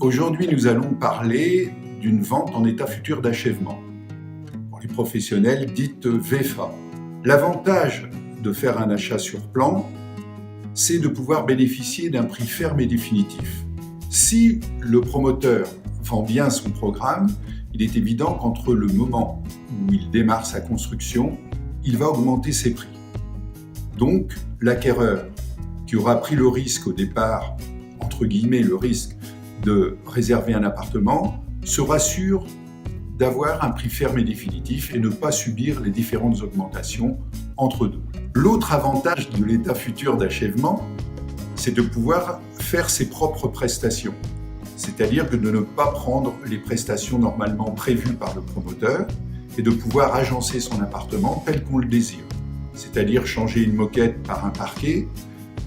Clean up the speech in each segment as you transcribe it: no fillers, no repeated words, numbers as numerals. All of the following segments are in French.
Aujourd'hui, nous allons parler d'une vente en état futur d'achèvement. Pour les professionnels, dite VFA. L'avantage de faire un achat sur plan, c'est de pouvoir bénéficier d'un prix ferme et définitif. Si le promoteur vend bien son programme, il est évident qu'entre le moment où il démarre sa construction, il va augmenter ses prix. Donc, l'acquéreur qui aura pris le risque au départ, entre guillemets le risque de réserver un appartement, sera sûr d'avoir un prix ferme et définitif et ne pas subir les différentes augmentations entre deux. L'autre avantage de l'état futur d'achèvement, c'est de pouvoir faire ses propres prestations. C'est-à-dire que de ne pas prendre les prestations normalement prévues par le promoteur et de pouvoir agencer son appartement tel qu'on le désire. C'est-à-dire changer une moquette par un parquet,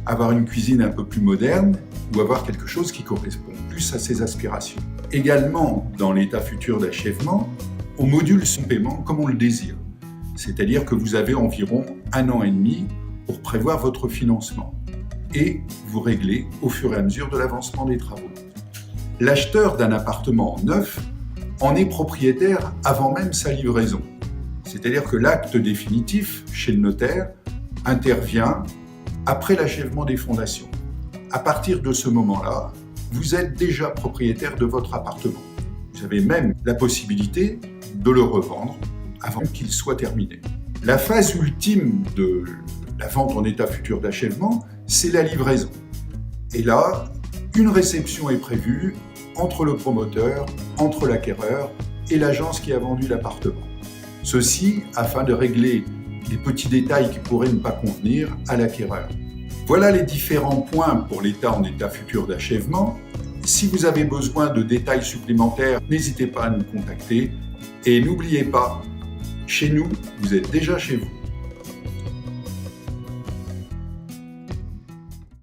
avoir une cuisine un peu plus moderne ou avoir quelque chose qui correspond plus à ses aspirations. Également, dans l'état futur d'achèvement, on module son paiement comme on le désire. C'est-à-dire que vous avez environ 1 an et demi pour prévoir votre financement et vous réglez au fur et à mesure de l'avancement des travaux. L'acheteur d'un appartement neuf en est propriétaire avant même sa livraison. C'est-à-dire que l'acte définitif chez le notaire intervient après l'achèvement des fondations. À partir de ce moment-là, vous êtes déjà propriétaire de votre appartement. Vous avez même la possibilité de le revendre avant qu'il soit terminé. La phase ultime de la vente en état futur d'achèvement, c'est la livraison. Et là, une réception est prévue entre le promoteur, entre l'acquéreur et l'agence qui a vendu l'appartement. Ceci afin de régler les petits détails qui pourraient ne pas convenir à l'acquéreur. Voilà les différents points pour l'état en état futur d'achèvement. Si vous avez besoin de détails supplémentaires, n'hésitez pas à nous contacter. Et n'oubliez pas, chez nous, vous êtes déjà chez vous.